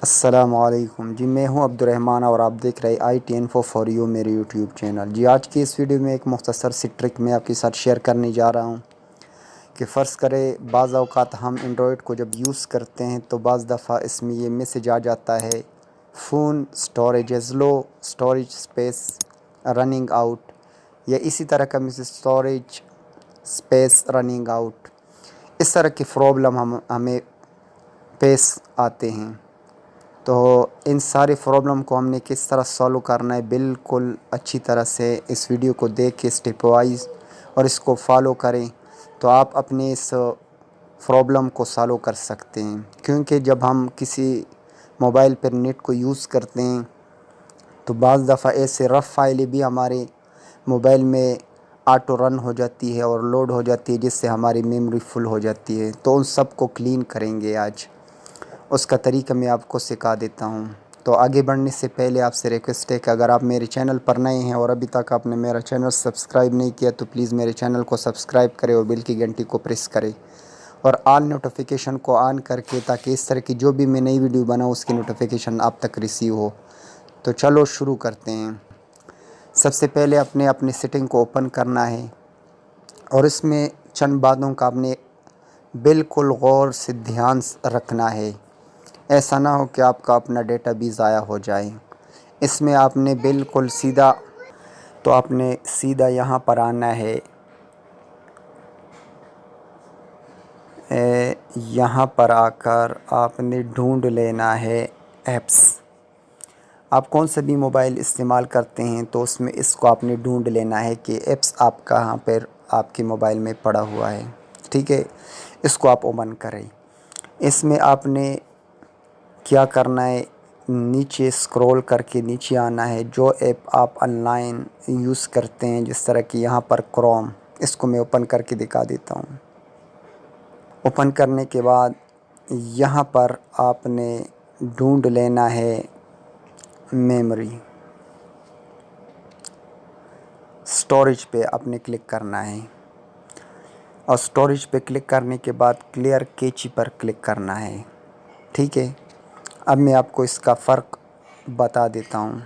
अस्सलामुअलैकुम जी, मैं हूं अब्दुर्रहमान और आप देख रहे IT इन्फो फॉर यू मेरे यूट्यूब चैनल। जी, आज की इस वीडियो में एक मुख्तसर सी ट्रिक मैं आपके साथ शेयर करने जा रहा हूं कि फ़र्ज़ करें बाज़ औक़ात हम एंड्रॉयड को जब यूज़ करते हैं तो बाज़ दफ़ा इसमें ये मैसेज आ जाता है, phone storage is low, storage space running out, या इसी तरह का message storage space running out. इस तरह की प्रॉब्लम हमें पेश आते हैं। तो इन सारी प्रॉब्लम को हमने किस तरह सॉल्व करना है, बिल्कुल अच्छी तरह से इस वीडियो को देख के स्टेप वाइज और इसको फॉलो करें तो आप अपने इस प्रॉब्लम को सॉल्व कर सकते हैं। क्योंकि जब हम किसी मोबाइल पर नेट को यूज़ करते हैं तो बाज़ दफ़ा ऐसे रफ़ फाइलें भी हमारे मोबाइल में ऑटो रन हो जाती है और लोड हो जाती है, जिससे हमारी मेमोरी फुल हो जाती है। तो उन सब को क्लीन करेंगे आज, उसका तरीका मैं आपको सिखा देता हूँ। तो आगे बढ़ने से पहले आपसे रिक्वेस्ट है कि अगर आप मेरे चैनल पर नए हैं और अभी तक आपने मेरा चैनल सब्सक्राइब नहीं किया तो प्लीज़ मेरे चैनल को सब्सक्राइब करें और बेल की घंटी को प्रेस करें और ऑल नोटिफिकेशन को ऑन करके, ताकि इस तरह की जो भी मैं नई वीडियो बनाऊँ उसकी नोटिफिकेशन आप तक रिसीव हो। तो चलो शुरू करते हैं। सबसे पहले अपने अपनी सेटिंग को ओपन करना है और इसमें चंद बातों का आपने बिल्कुल गौर से ध्यान रखना है। ऐसा ना हो कि आपका अपना डेटा भी ज़ाया हो जाए। इसमें आपने बिल्कुल सीधा यहाँ पर आना है। यहाँ पर आकर आपने ढूंढ लेना है ऐप्स। आप कौन सा भी मोबाइल इस्तेमाल करते हैं तो उसमें इसको आपने ढूंढ लेना है कि ऐप्स आप कहाँ पर आपके मोबाइल में पड़ा हुआ है। ठीक है, इसको आप ओपन करें। इसमें आपने क्या करना है, नीचे स्क्रॉल करके नीचे आना है। जो ऐप आप ऑनलाइन यूज़ करते हैं, जिस तरह कि यहाँ पर क्रोम, इसको मैं ओपन करके दिखा देता हूँ। ओपन करने के बाद यहाँ पर आपने ढूंढ लेना है मेमोरी। स्टोरेज पे आपने क्लिक करना है और स्टोरेज पे क्लिक करने के बाद क्लियर कैची पर क्लिक करना है। ठीक है, अब मैं आपको इसका फ़र्क बता देता हूँ।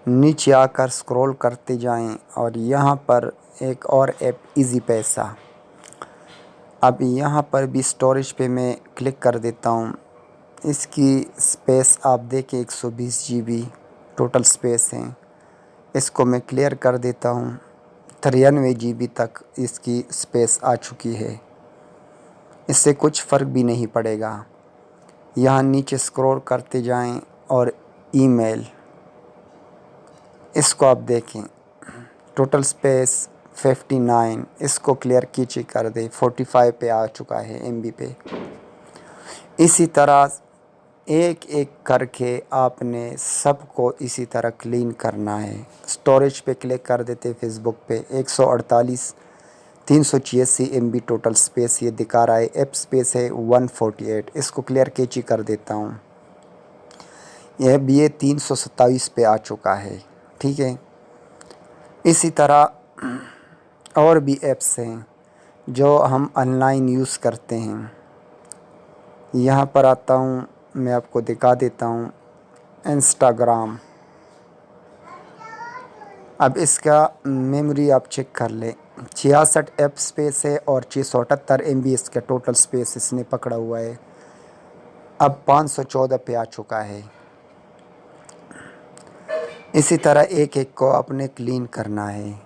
नीचे आकर स्क्रॉल करते जाएं और यहाँ पर एक और ऐप इजी पैसा। अब यहाँ पर भी स्टोरेज पे मैं क्लिक कर देता हूँ। इसकी स्पेस आप देखें 120 GB टोटल स्पेस है। इसको मैं क्लियर कर देता हूँ। 93 GB तक इसकी स्पेस आ चुकी है। इससे कुछ फ़र्क भी नहीं पड़ेगा। यहाँ नीचे स्क्रॉल करते जाएं और ईमेल, इसको आप देखें, टोटल स्पेस 59, इसको क्लियर कीजिए कर दे, 45 पे आ चुका है MB पे। इसी तरह एक एक करके आपने सबको इसी तरह क्लीन करना है। स्टोरेज पे क्लिक कर देते, फेसबुक पे 148 386 MB टोटल स्पेस ये दिखा रहा है। ऐप स्पेस है 148, इसको क्लियर कीजिए कर देता हूँ। यह भी ये 327 पे आ चुका है। ठीक है, इसी तरह और भी ऐप्स हैं जो हम ऑनलाइन यूज़ करते हैं। यहाँ पर आता हूँ, मैं आपको दिखा देता हूँ इंस्टाग्राम। अब इसका मेमोरी आप चेक कर लें, 66 ऐप स्पेस है और 678 MB इसका टोटल स्पेस इसने पकड़ा हुआ है। अब 514 पे आ चुका है। इसी तरह एक एक को आपने क्लीन करना है।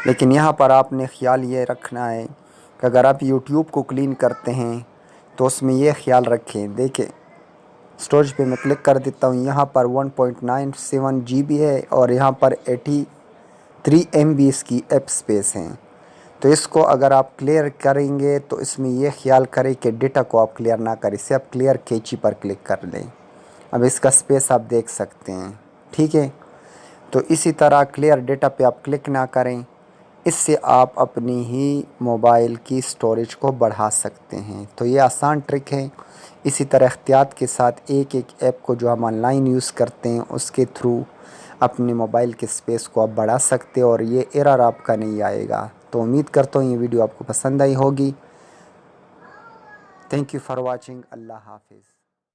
लेकिन यहाँ पर आपने ख्याल ये रखना है कि अगर आप YouTube को क्लीन करते हैं तो उसमें ये ख्याल रखें। देखिए, स्टोरेज पे मैं क्लिक कर देता हूँ। यहाँ पर 1.97 GB है और यहाँ पर 83 MB इसकी ऐप स्पेस है। तो इसको अगर आप क्लियर करेंगे तो इसमें ये ख्याल करें कि डेटा को आप क्लियर ना करें, इसे आप क्लियर कैची पर क्लिक कर लें। अब इसका स्पेस आप देख सकते हैं। ठीक है, तो इसी तरह क्लियर डेटा पे आप क्लिक ना करें। इससे आप अपनी ही मोबाइल की स्टोरेज को बढ़ा सकते हैं। तो ये आसान ट्रिक है। इसी तरह एहतियात के साथ एक एक ऐप को जो हम ऑनलाइन यूज़ करते हैं उसके थ्रू अपने मोबाइल के स्पेस को आप बढ़ा सकते हो और ये एरर आपका नहीं आएगा। तो उम्मीद करता हूँ ये वीडियो आपको पसंद आई होगी। Thank you for watching. अल्लाह हाफिज़।